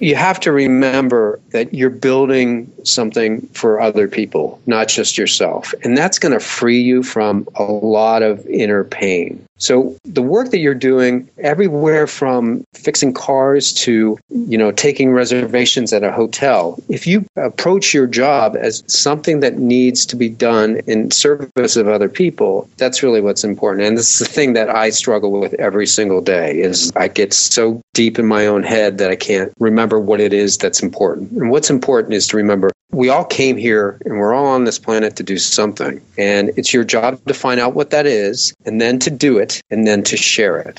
you have to remember that you're building something for other people, not just yourself. And that's going to free you from a lot of inner pain. So the work that you're doing everywhere from fixing cars to, taking reservations at a hotel, if you approach your job as something that needs to be done in service of other people, that's really what's important. And this is the thing that I struggle with every single day is I get so deep in my own head that I can't remember what it is that's important. And what's important is to remember we all came here and we're all on this planet to do something. And it's your job to find out what that is and then to do it and then to share it.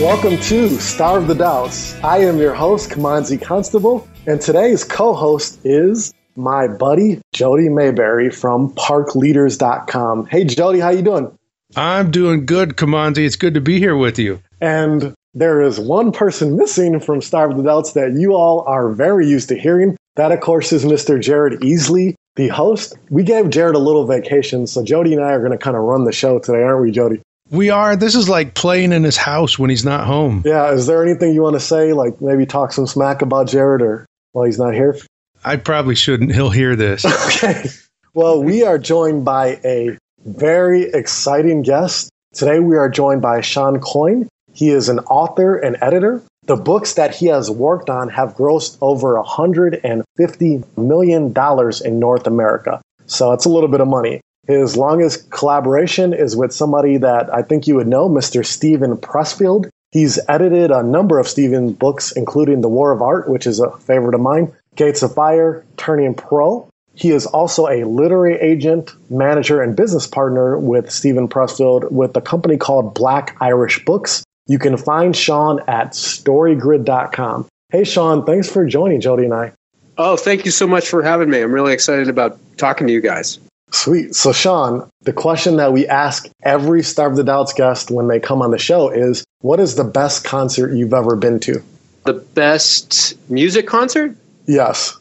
Welcome to Starve the Doubts. I am your host, Kimanzi Constable, and today's co-host is my buddy, Jody Maberry from parkleaders.com. Hey, Jody, how you doing? I'm doing good, Kimanzi. It's good to be here with you. And there is one person missing from Starve the Doubts that you all are very used to hearing. That, of course, is Mr. Jared Easley, the host. We gave Jared a little vacation, so Jody and I are going to kind of run the show today, aren't we, Jody? We are. This is like playing in his house when he's not home. Yeah. Is there anything you want to say, like maybe talk some smack about Jared or while he's not here? I probably shouldn't. He'll hear this. Okay. Well, we are joined by a very exciting guest. Today we are joined by Shawn Coyne. He is an author and editor. The books that he has worked on have grossed over $150 million in North America. So it's a little bit of money. His longest collaboration is with somebody that I think you would know, Mr. Steven Pressfield. He's edited a number of Steven's books, including The War of Art, which is a favorite of mine, Gates of Fire, Turning Pro. He is also a literary agent, manager, and business partner with Steven Pressfield with a company called Black Irish Books. You can find Shawn at storygrid.com. Hey, Shawn, thanks for joining Jody and I. Oh, thank you so much for having me. I'm really excited about talking to you guys. Sweet. So, Shawn, the question that we ask every Starve the Doubts guest when they come on the show is, what is the best concert you've ever been to? The best music concert? Yes.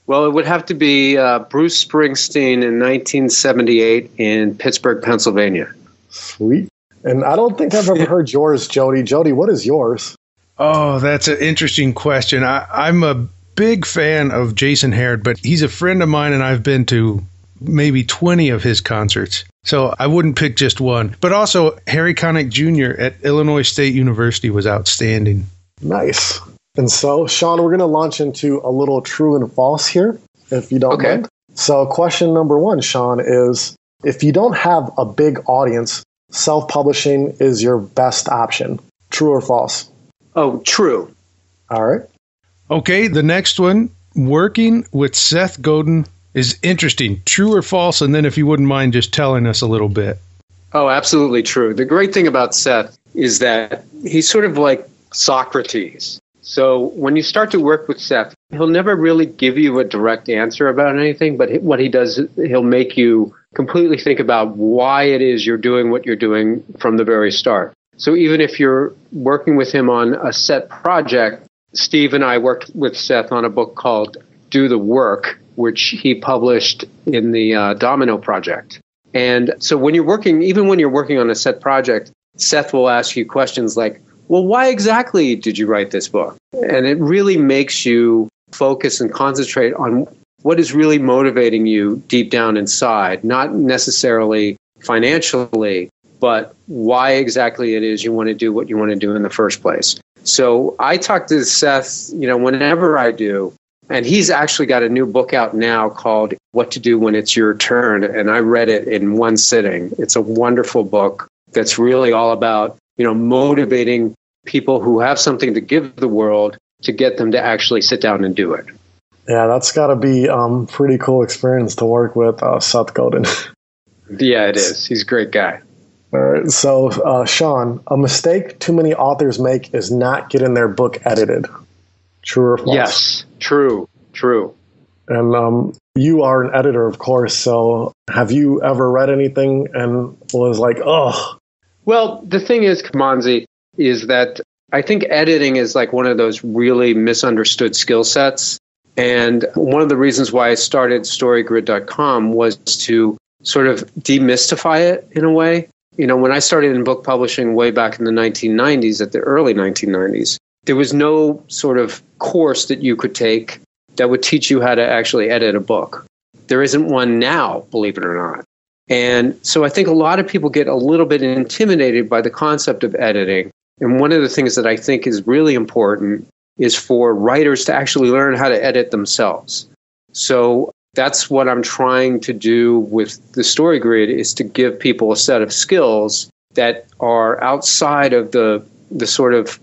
Well, it would have to be Bruce Springsteen in 1978 in Pittsburgh, Pennsylvania. Sweet. And I don't think I've ever heard yours, Jody. Jody, what is yours? Oh, that's an interesting question. I'm a big fan of Jason Haird, but he's a friend of mine and I've been to maybe 20 of his concerts. So I wouldn't pick just one. But also, Harry Connick Jr. at Illinois State University was outstanding. Nice. And so, Shawn, we're going to launch into a little true and false here, if you don't mind. So question number one, Shawn, is if you don't have a big audience, self-publishing is your best option. True or false? Oh, true. All right. Okay, the next one, working with Seth Godin is interesting. True or false? And then if you wouldn't mind just telling us a little bit. Oh, absolutely true. The great thing about Seth is that he's sort of like Socrates. So when you start to work with Seth, he'll never really give you a direct answer about anything, but what he does, he'll make you completely think about why it is you're doing what you're doing from the very start. So even if you're working with him on a set project, Steve and I worked with Seth on a book called Do the Work, which he published in the Domino Project. And so when you're working, even when you're working on a set project, Seth will ask you questions like, well, why exactly did you write this book? And it really makes you focus and concentrate on what is really motivating you deep down inside, not necessarily financially, but why exactly it is you want to do what you want to do in the first place. So I talk to Seth, whenever I do, and he's actually got a new book out now called What to Do When It's Your Turn. And I read it in one sitting. It's a wonderful book that's really all about, motivating people who have something to give the world to get them to actually sit down and do it. Yeah, that's got to be a pretty cool experience to work with Seth Godin. Yeah, it is. He's a great guy. All right. So, Shawn, a mistake too many authors make is not getting their book edited. True or false? Yes, true. And you are an editor, of course, so have you ever read anything and was like, oh? Well, the thing is, Kimanzi, is that I think editing is like one of those really misunderstood skill sets. And one of the reasons why I started storygrid.com was to sort of demystify it in a way. when I started in book publishing way back in the 1990s, at the early 1990s, there was no sort of course that you could take that would teach you how to actually edit a book. There isn't one now, believe it or not. And so I think a lot of people get a little bit intimidated by the concept of editing. And one of the things that I think is really important is for writers to actually learn how to edit themselves. So that's what I'm trying to do with the Story Grid, is to give people a set of skills that are outside of the sort of,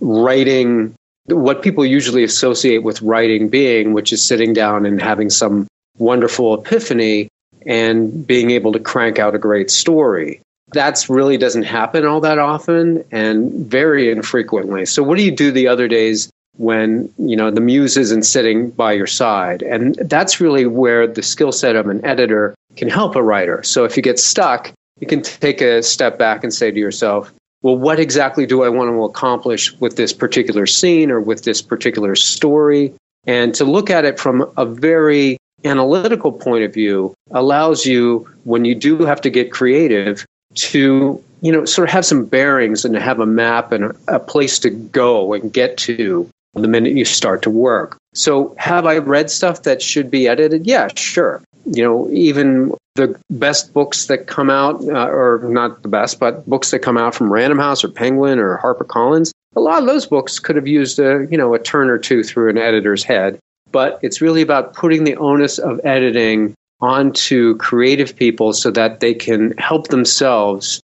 writing, what people usually associate with writing being, which is sitting down and having some wonderful epiphany and being able to crank out a great story. That really doesn't happen all that often and very infrequently. So what do you do the other days when, the muse isn't sitting by your side? And that's really where the skill set of an editor can help a writer. So if you get stuck, you can take a step back and say to yourself, well, what exactly do I want to accomplish with this particular scene or with this particular story? And to look at it from a very analytical point of view allows you, when you do have to get creative, to, sort of have some bearings and to have a map and a place to go and get to the minute you start to work. So have I read stuff that should be edited? Yeah, sure. Even the best books that come out, or not the best, but books that come out from Random House or Penguin or HarperCollins, a lot of those books could have used a turn or two through an editor's head. But it's really about putting the onus of editing onto creative people so that they can help themselves,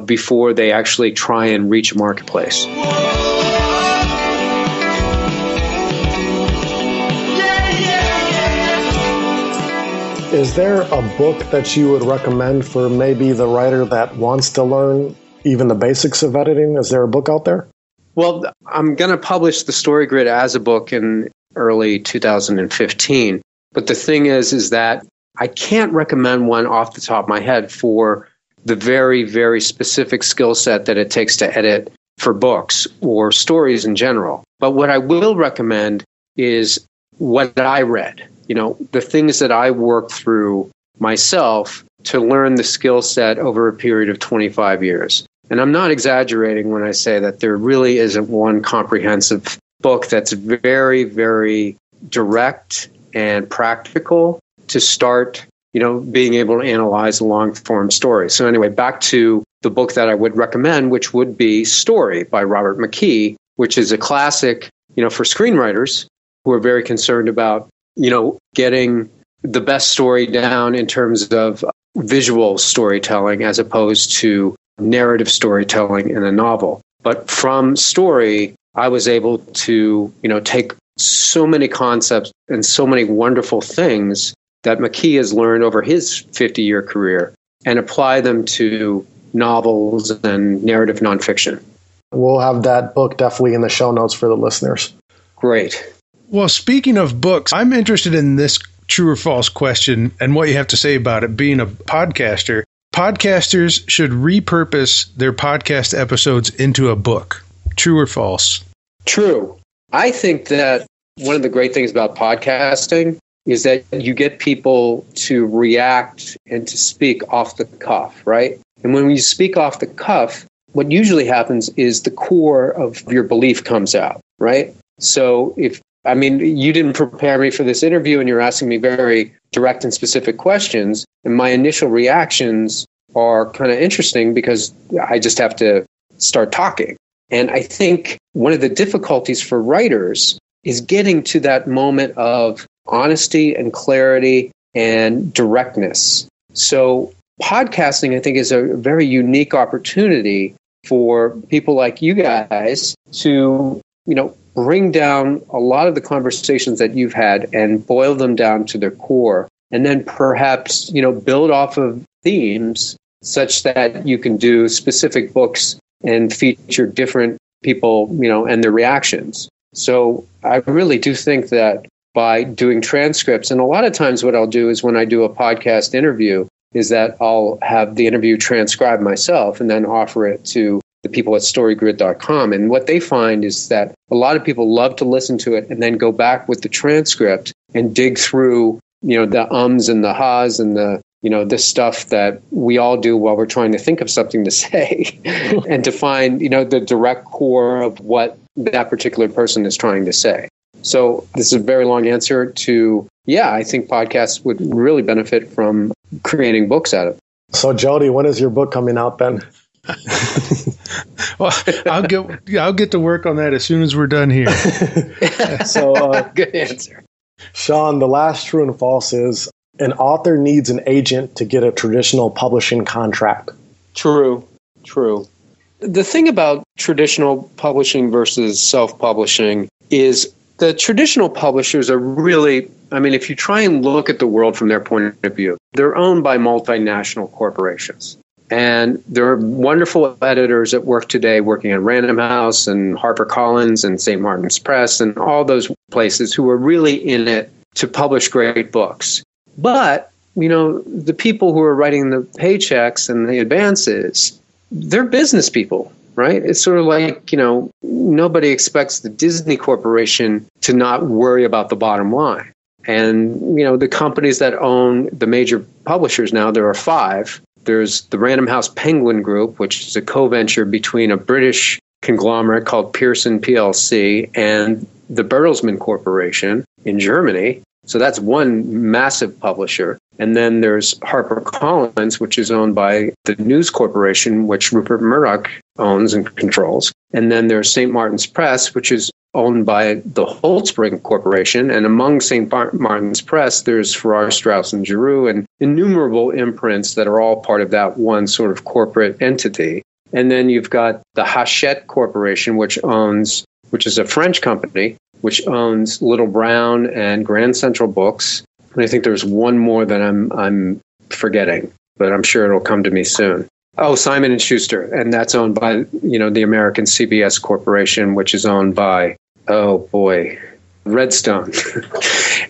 before they actually try and reach a marketplace. Is there a book that you would recommend for maybe the writer that wants to learn even the basics of editing? Is there a book out there? Well, I'm going to publish the Story Grid as a book in early 2015. But the thing is that I can't recommend one off the top of my head for the very, very specific skill set that it takes to edit for books or stories in general. But what I will recommend is what I read. The things that I worked through myself to learn the skill set over a period of 25 years. And I'm not exaggerating when I say that there really isn't one comprehensive book that's very, very direct and practical to start, being able to analyze a long-form story. So anyway, back to the book that I would recommend, which would be Story by Robert McKee, which is a classic, for screenwriters who are very concerned about getting the best story down in terms of visual storytelling as opposed to narrative storytelling in a novel. But from Story, I was able to, take so many concepts and so many wonderful things that McKee has learned over his 50-year career and apply them to novels and narrative nonfiction. We'll have that book definitely in the show notes for the listeners. Great. Well, speaking of books, I'm interested in this true or false question and what you have to say about it. Being a podcaster, podcasters should repurpose their podcast episodes into a book. True or false? True. I think that one of the great things about podcasting is that you get people to react and to speak off the cuff, right? And when you speak off the cuff, what usually happens is the core of your belief comes out, right? So you didn't prepare me for this interview and you're asking me very direct and specific questions. And my initial reactions are kind of interesting because I just have to start talking. And I think one of the difficulties for writers is getting to that moment of honesty and clarity and directness. So podcasting, I think, is a very unique opportunity for people like you guys to, bring down a lot of the conversations that you've had and boil them down to their core. And then perhaps, build off of themes such that you can do specific books and feature different people, and their reactions. So I really do think that by doing transcripts, and a lot of times what I'll do is when I do a podcast interview, is that I'll have the interview transcribed myself and then offer it to the people at storygrid.com. And what they find is that a lot of people love to listen to it and then go back with the transcript and dig through, the ums and the ha's and the this stuff that we all do while we're trying to think of something to say and to find, the direct core of what that particular person is trying to say. So this is a very long answer to, I think podcasts would really benefit from creating books out of it. So Jody, when is your book coming out then? Well, I'll get to work on that as soon as we're done here. So good answer. Shawn, the last true and false is an author needs an agent to get a traditional publishing contract. True. The thing about traditional publishing versus self-publishing is the traditional publishers are really, if you try and look at the world from their point of view, they're owned by multinational corporations. And there are wonderful editors that work today working at Random House and HarperCollins and St. Martin's Press and all those places who are really in it to publish great books. But, the people who are writing the paychecks and the advances, they're business people, right? It's sort of like, nobody expects the Disney Corporation to not worry about the bottom line. And, the companies that own the major publishers now, there are 5. There's the Random House Penguin Group, which is a co-venture between a British conglomerate called Pearson PLC and the Bertelsmann Corporation in Germany. So that's one massive publisher. And then there's HarperCollins, which is owned by the News Corporation, which Rupert Murdoch owns and controls. And then there's St. Martin's Press, which is owned by the Holtzbrinck Corporation. And among St. Martin's Press, there's Farrar, Straus and Giroux and innumerable imprints that are all part of that one sort of corporate entity. And then you've got the Hachette Corporation, which is a French company, which owns Little Brown and Grand Central Books. And I think there's one more that I'm forgetting, but I'm sure it'll come to me soon. Oh, Simon & Schuster, and that's owned by, the American CBS Corporation, which is owned by, Redstone.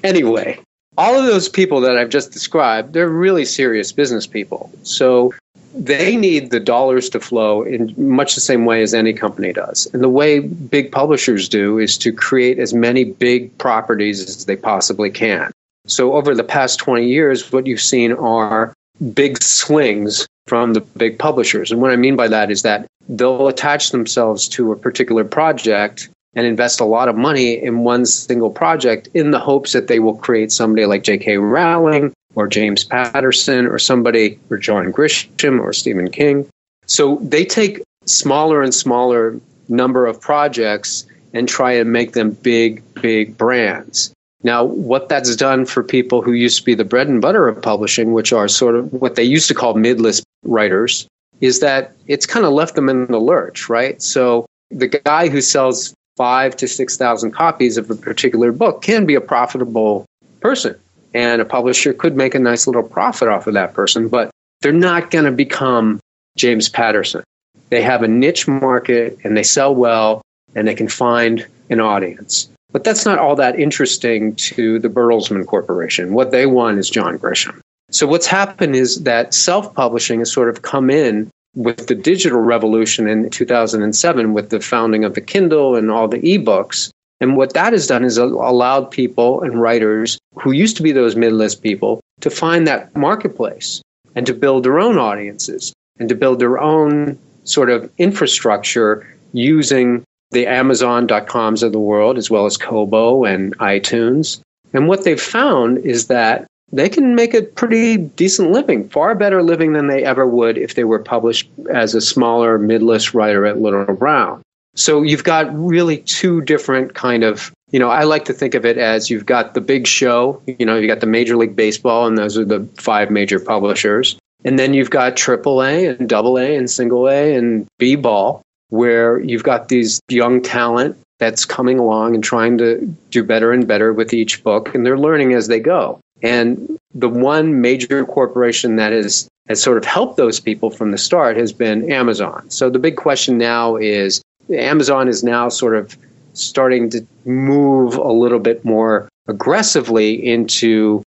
Anyway, all of those people that I've just described, they're really serious business people. So they need the dollars to flow in much the same way as any company does. And the way big publishers do is to create as many big properties as they possibly can. So over the past 20 years, what you've seen are big swings from the big publishers. And what I mean by that is that they'll attach themselves to a particular project and invest a lot of money in one single project in the hopes that they will create somebody like J.K. Rowling or James Patterson or somebody, or John Grisham or Stephen King. So they take smaller and smaller number of projects and try and make them big, big brands. Now, what that's done for people who used to be the bread and butter of publishing, which are sort of what they used to call mid-list writers, is that it's kind of left them in the lurch, right? So the guy who sells 5,000 to 6,000 copies of a particular book can be a profitable person. And a publisher could make a nice little profit off of that person, but they're not going to become James Patterson. They have a niche market and they sell well and they can find an audience. But that's not all that interesting to the Bertelsmann Corporation. What they want is John Grisham. So what's happened is that self-publishing has sort of come in with the digital revolution in 2007 with the founding of the Kindle and all the ebooks. And what that has done is allowed people and writers who used to be those mid-list people to find that marketplace and to build their own audiences and to build their own sort of infrastructure using the Amazon.coms of the world, as well as Kobo and iTunes. And what they've found is that they can make a pretty decent living, far better living than they ever would if they were published as a smaller mid-list writer at Little Brown. So you've got really two different kind of, I like to think of it as you've got the big show, you got the Major League Baseball, and those are the 5 major publishers. And then you've got AAA and AA and single A and B-ball, where you've got these young talent that's coming along and trying to do better and better with each book, and they're learning as they go. And the one major corporation that has sort of helped those people from the start has been Amazon. So the big question now is, Amazon is now sort of starting to move a little bit more aggressively into,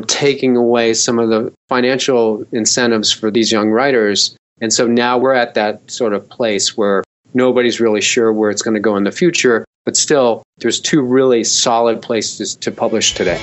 taking away some of the financial incentives for these young writers. And so now we're at that sort of place where nobody's really sure where it's going to go in the future, but still there's 2 really solid places to publish today.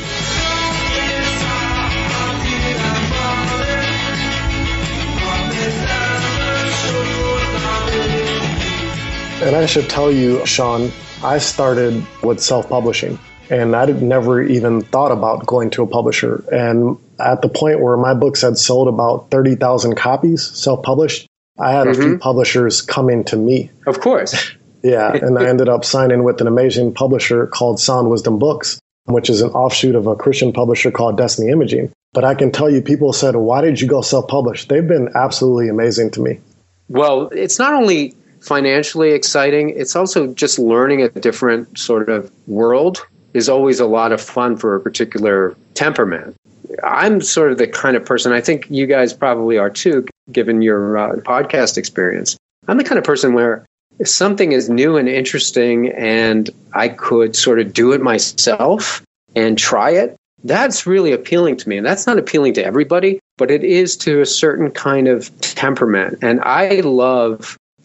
And I should tell you, Shawn, I started with self-publishing, and I never even thought about going to a publisher. And at the point where my books had sold about 30,000 copies, self-published, I had a few publishers coming to me. Of course. Yeah, and I ended up signing with an amazing publisher called Sound Wisdom Books, which is an offshoot of a Christian publisher called Destiny Imaging. But I can tell you, people said, why did you go self-publish? They've been absolutely amazing to me. Well, it's not only financially exciting, it's also just learning a different sort of world is always a lot of fun for a particular temperament. I'm sort of the kind of person, I think you guys probably are too, given your podcast experience. I'm the kind of person where if something is new and interesting and I could sort of do it myself and try it, that's really appealing to me. And that's not appealing to everybody, but it is to a certain kind of temperament. And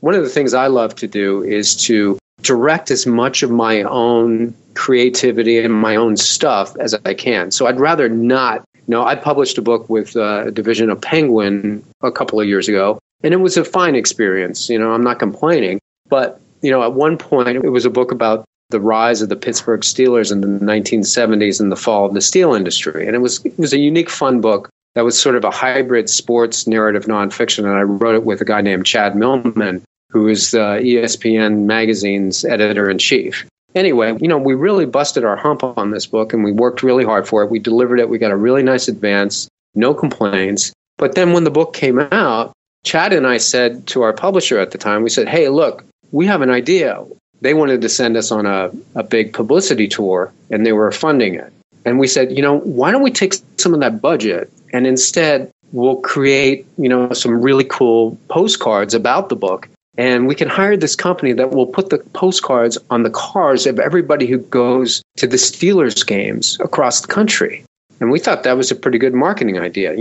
one of the things I love to do is to direct as much of my own creativity and my own stuff as I can. So I'd rather not. I published a book with a division of Penguin a couple of years ago, and it was a fine experience. I'm not complaining. But, at one point, it was a book about the rise of the Pittsburgh Steelers in the 1970s and the fall of the steel industry. And it was a unique, fun book that was sort of a hybrid sports narrative nonfiction. And I wrote it with a guy named Chad Millman, who is ESPN Magazine's editor-in-chief. Anyway, we really busted our hump on this book, and we worked really hard for it. We delivered it. We got a really nice advance, no complaints. But then when the book came out, Chad and I said to our publisher at the time, we said, hey, look, we have an idea. They wanted to send us on a big publicity tour, and they were funding it. And we said, why don't we take some of that budget and instead we'll create, some really cool postcards about the book. And we can hire this company that will put the postcards on the cars of everybody who goes to the Steelers games across the country. And we thought that was a pretty good marketing idea.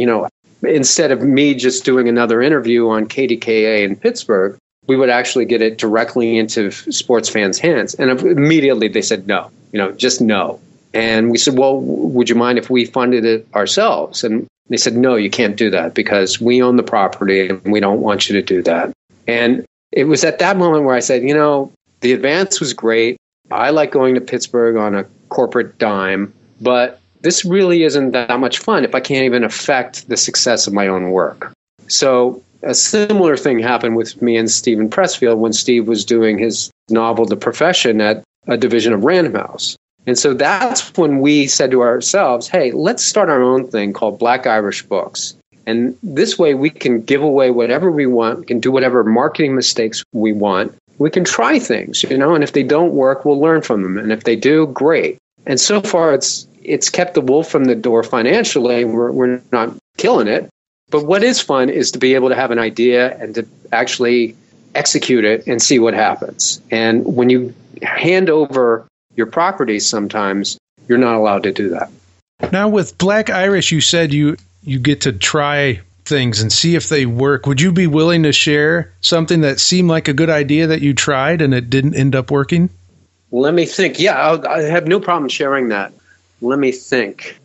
Instead of me just doing another interview on KDKA in Pittsburgh, we would actually get it directly into sports fans' hands. And immediately they said no, just no. And we said, well, would you mind if we funded it ourselves? And they said, no, you can't do that because we own the property and we don't want you to do that. And it was at that moment where I said, the advance was great. I like going to Pittsburgh on a corporate dime, but this really isn't that much fun if I can't even affect the success of my own work. So a similar thing happened with me and Steven Pressfield when Steve was doing his novel, The Profession, at a division of Random House. And so that's when we said to ourselves, hey, let's start our own thing called Black Irish Books. And this way we can give away whatever we want. We can do whatever marketing mistakes we want. We can try things, and if they don't work, we'll learn from them. And if they do, great. And so far, it's kept the wolf from the door financially. We're not killing it. But what is fun is to be able to have an idea and to actually execute it and see what happens. And when you hand over your properties, sometimes you're not allowed to do that. Now, with Black Irish, you said you get to try things and see if they work. Would you be willing to share something that seemed like a good idea that you tried and it didn't end up working? Let me think. Yeah, I have no problem sharing that. Let me think.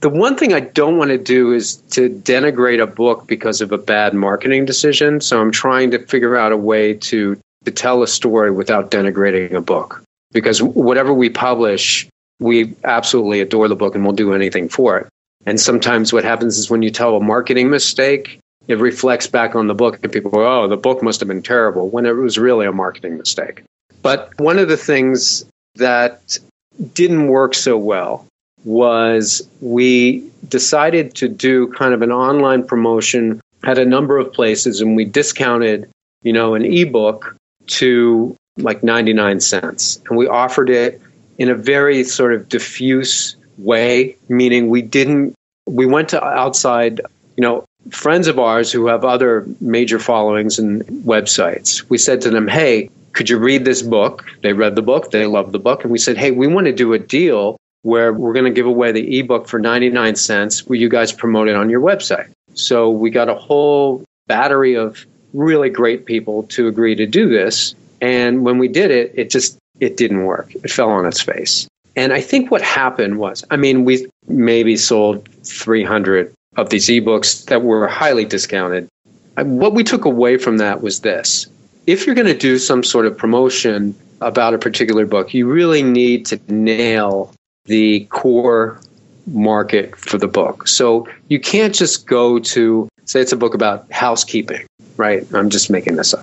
The one thing I don't want to do is to denigrate a book because of a bad marketing decision. So I'm trying to figure out a way to tell a story without denigrating a book. Because whatever we publish, we absolutely adore the book and we'll do anything for it. And sometimes what happens is when you tell a marketing mistake, it reflects back on the book and people go, oh, the book must have been terrible, when it was really a marketing mistake. But one of the things that didn't work so well was we decided to do kind of an online promotion at a number of places, and we discounted, an ebook to like 99 cents. And we offered it in a very sort of diffuse way, meaning we went to outside, friends of ours who have other major followings and websites. We said to them, hey, could you read this book? They read the book. They loved the book. And we said, hey, we want to do a deal where we're going to give away the ebook for 99 cents. Will you guys promote it on your website? So we got a whole battery of really great people to agree to do this. And when we did it, it didn't work. It fell on its face. And I think what happened was, we maybe sold 300 of these ebooks that were highly discounted. What we took away from that was this. if you're going to do some sort of promotion about a particular book, you really need to nail the core market for the book. So you can't just go to, say it's a book about housekeeping, right? I'm just making this up.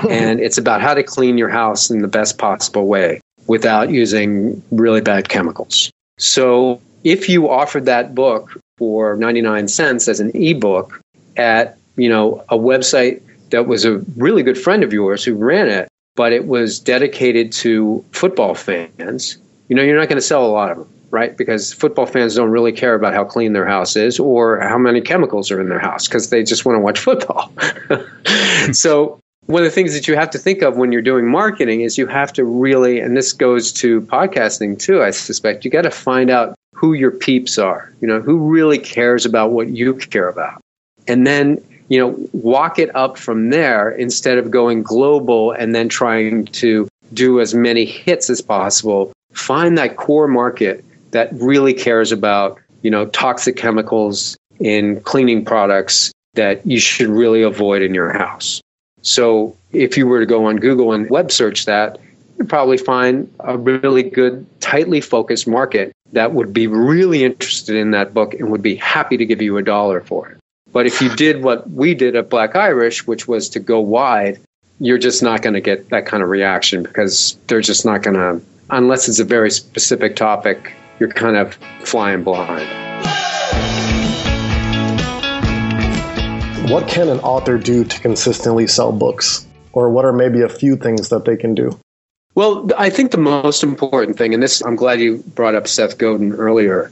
And it's about how to clean your house in the best possible way without using really bad chemicals. So if you offered that book for 99 cents as an ebook at, a website that was a really good friend of yours who ran it, but it was dedicated to football fans, you're not going to sell a lot of them, right? Because football fans don't really care about how clean their house is or how many chemicals are in their house because they just want to watch football. So one of the things that you have to think of when you're doing marketing is you have to really, and this goes to podcasting too, I suspect, you got to find out who your peeps are, who really cares about what you care about. And then, walk it up from there instead of going global and then trying to do as many hits as possible. Find that core market that really cares about, toxic chemicals in cleaning products that you should really avoid in your house. So if you were to go on Google and web search that, you'd probably find a really good, tightly focused market that would be really interested in that book and would be happy to give you $1 for it. But if you did what we did at Black Irish, which was to go wide, you're just not going to get that kind of reaction because they're just not going to, unless it's a very specific topic, you're kind of flying blind. What can an author do to consistently sell books? Or what are maybe a few things that they can do? Well, I think the most important thing, and this, I'm glad you brought up Seth Godin earlier.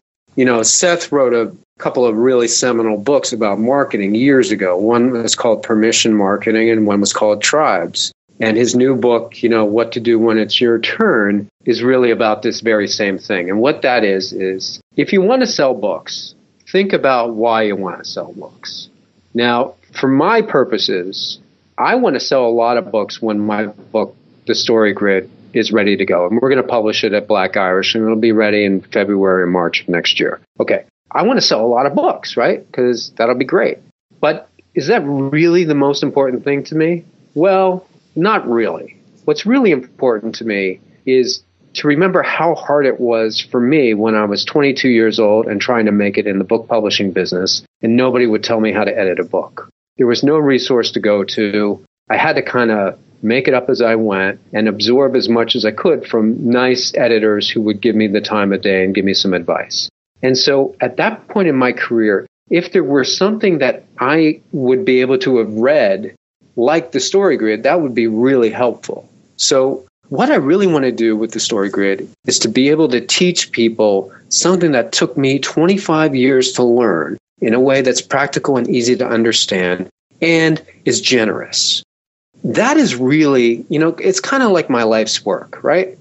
Seth wrote a couple of really seminal books about marketing years ago. One was called Permission Marketing and one was called Tribes. And his new book, What to Do When It's Your Turn, is really about this very same thing. And what that is if you want to sell books, think about why you want to sell books. Now, for my purposes, I want to sell a lot of books when my book, The Story Grid, is ready to go. And we're going to publish it at Black Irish, and it'll be ready in February or March of next year. Okay, I want to sell a lot of books, right? Because that'll be great. But is that really the most important thing to me? Well, not really. What's really important to me is to remember how hard it was for me when I was 22 years old and trying to make it in the book publishing business, and nobody would tell me how to edit a book. There was no resource to go to. I had to kind of make it up as I went and absorb as much as I could from nice editors who would give me the time of day and give me some advice. And so at that point in my career, if there were something that I would be able to have read, like the Story Grid, that would be really helpful. So what I really want to do with the Story Grid is to be able to teach people something that took me 25 years to learn in a way that's practical and easy to understand and is generous. That is really, it's kind of like my life's work, right?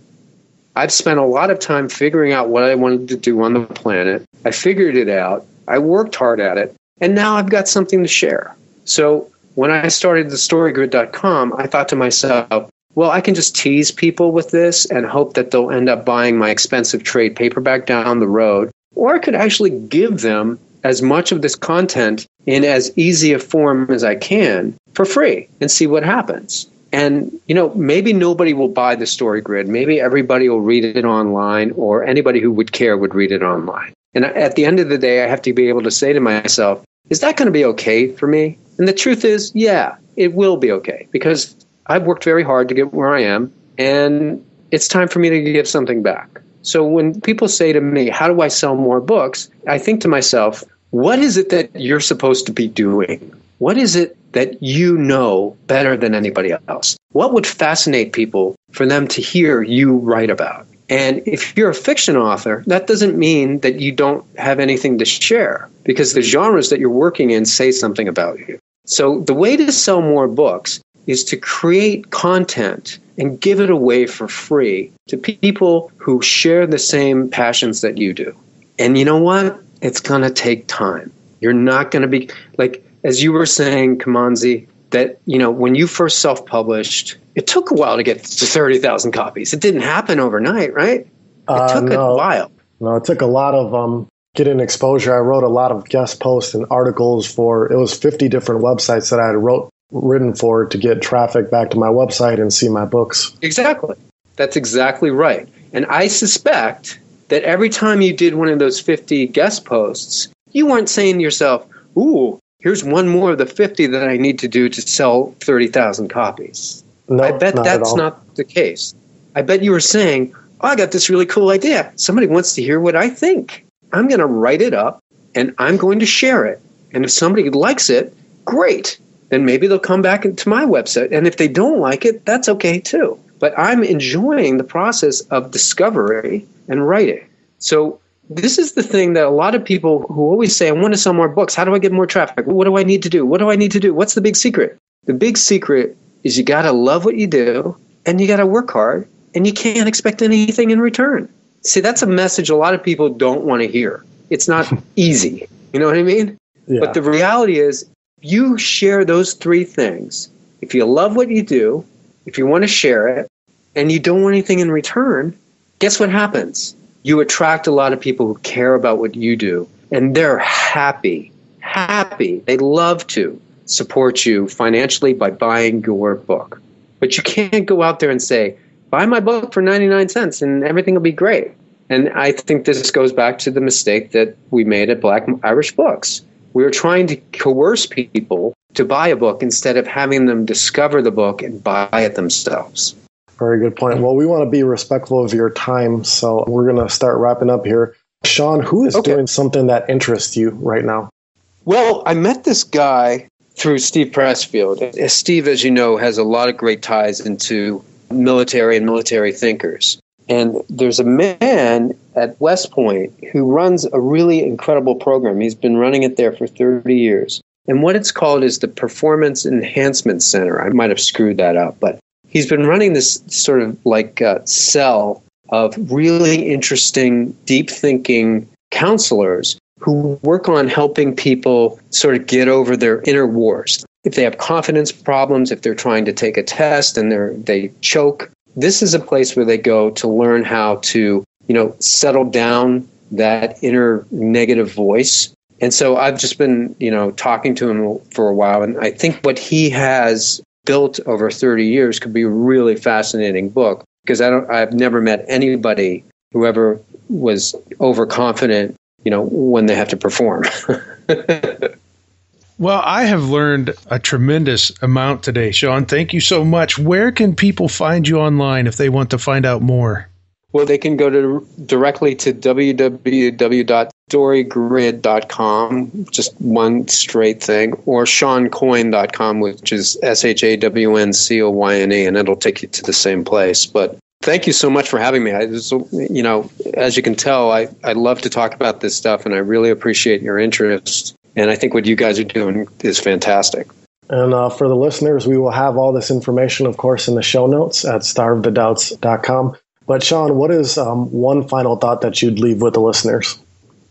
I've spent a lot of time figuring out what I wanted to do on the planet. I figured it out. I worked hard at it. And now I've got something to share. So when I started thestorygrid.com, I thought to myself, well, I can just tease people with this and hope that they'll end up buying my expensive trade paperback down the road. Or I could actually give them as much of this content in as easy a form as I can for free and see what happens. And, maybe nobody will buy the Story Grid. Maybe everybody will read it online, or anybody who would care would read it online. And at the end of the day, I have to be able to say to myself, is that going to be okay for me? And the truth is, yeah, it will be okay, because I've worked very hard to get where I am, and it's time for me to give something back. So when people say to me, how do I sell more books? I think to myself, what is it that you're supposed to be doing? What is it that you know better than anybody else? What would fascinate people for them to hear you write about? And if you're a fiction author, that doesn't mean that you don't have anything to share, because the genres that you're working in say something about you. So the way to sell more books is to create content and give it away for free to people who share the same passions that you do. And you know what? It's going to take time. You're not going to be, like, as you were saying, Kimanzi, that, when you first self-published, it took a while to get to 30,000 copies. It didn't happen overnight, right? It took a while. No, it took a lot of getting exposure. I wrote a lot of guest posts and articles it was 50 different websites that I had wrote written for to get traffic back to my website and see my books. Exactly. That's exactly right. And I suspect that every time you did one of those 50 guest posts, you weren't saying to yourself, ooh, here's one more of the 50 that I need to do to sell 30,000 copies. No, I bet that's not the case. I bet you were saying, oh, I got this really cool idea. Somebody wants to hear what I think. I'm going to write it up and I'm going to share it. And if somebody likes it, great. Then maybe they'll come back into my website. And if they don't like it, that's okay too. But I'm enjoying the process of discovery and writing. So this is the thing that a lot of people who always say, I want to sell more books. How do I get more traffic? What do I need to do? What do I need to do? What's the big secret? The big secret is you got to love what you do and you got to work hard and you can't expect anything in return. See, that's a message a lot of people don't want to hear. It's not easy. You know what I mean? Yeah. But the reality is you share those three things. If you love what you do, if you want to share it, and you don't want anything in return, guess what happens? You attract a lot of people who care about what you do, and they're happy. They love to support you financially by buying your book. But you can't go out there and say, buy my book for 99 cents and everything will be great. And I think this goes back to the mistake that we made at Black Irish Books. We were trying to coerce people to buy a book instead of having them discover the book and buy it themselves. Very good point. Well, we want to be respectful of your time, so we're going to start wrapping up here. Shawn, who is doing something that interests you right now? Well, I met this guy through Steve Pressfield. Steve, as you know, has a lot of great ties into military and military thinkers. And there's a man at West Point who runs a really incredible program. He's been running it there for 30 years. And what it's called is the Performance Enhancement Center. I might have screwed that up, but he's been running this sort of like cell of really interesting, deep-thinking counselors who work on helping people sort of get over their inner wars. If they have confidence problems, if they're trying to take a test and they choke, this is a place where they go to learn how to, settle down that inner negative voice. And so I've just been, talking to him for a while, and I think what he has built over 30 years could be a really fascinating book, because I've never met anybody who ever was overconfident, when they have to perform. Well, I have learned a tremendous amount today, Shawn. Thank you so much. Where can people find you online if they want to find out more? Well, they can go directly to www.storygrid.com, just one straight thing, or ShawnCoyne.com, which is ShawnCoyne, and it'll take you to the same place. But thank you so much for having me. As you can tell, I love to talk about this stuff, and I really appreciate your interest. And I think what you guys are doing is fantastic. And for the listeners, we will have all this information, of course, in the show notes at starvethedoubts.com. But Shawn, what is one final thought that you'd leave with the listeners?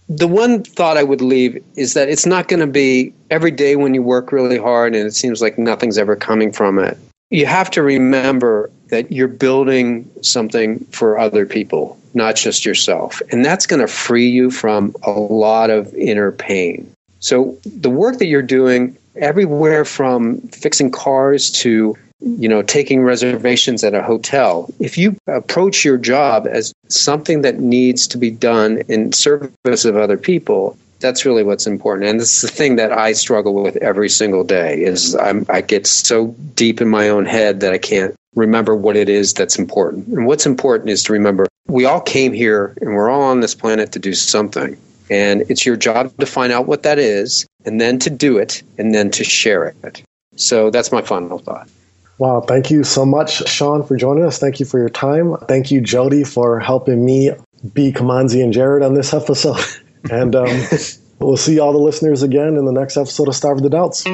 The one thought I would leave is that it's not going to be every day when you work really hard and it seems like nothing's ever coming from it. You have to remember that you're building something for other people, not just yourself. And that's going to free you from a lot of inner pain. So the work that you're doing, everywhere from fixing cars to, taking reservations at a hotel, if you approach your job as something that needs to be done in service of other people, that's really what's important. And this is the thing that I struggle with every single day is I get so deep in my own head that I can't remember what it is that's important. And what's important is to remember we all came here and we're all on this planet to do something. And it's your job to find out what that is, and then to do it, and then to share it. So that's my final thought. Wow. Thank you so much, Shawn, for joining us. Thank you for your time. Thank you, Jody, for helping me be Kimanzi and Jared on this episode. And we'll see all the listeners again in the next episode of Starve the Doubts.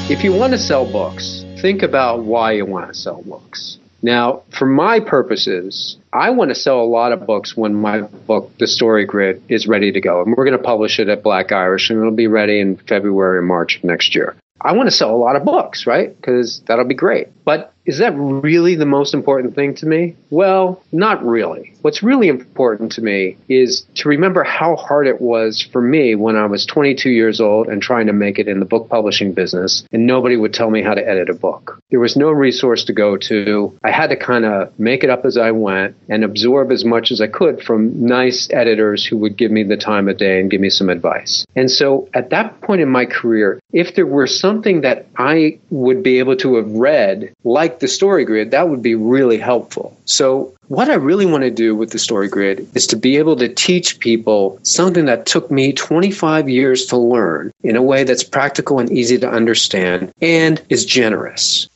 If you want to sell books, think about why you want to sell books. Now, for my purposes, I want to sell a lot of books when my book, The Story Grid, is ready to go. And we're going to publish it at Black Irish, and it'll be ready in February or March of next year. I want to sell a lot of books, right? Because that'll be great. But Is that really the most important thing to me? Well, not really. What's really important to me is to remember how hard it was for me when I was 22 years old and trying to make it in the book publishing business, and nobody would tell me how to edit a book. There was no resource to go to. I had to kind of make it up as I went and absorb as much as I could from nice editors who would give me the time of day and give me some advice. And so at that point in my career, if there were something that I would be able to have read, like the Story Grid, that would be really helpful. So what I really want to do with the Story Grid is to be able to teach people something that took me 25 years to learn in a way that's practical and easy to understand and is generous.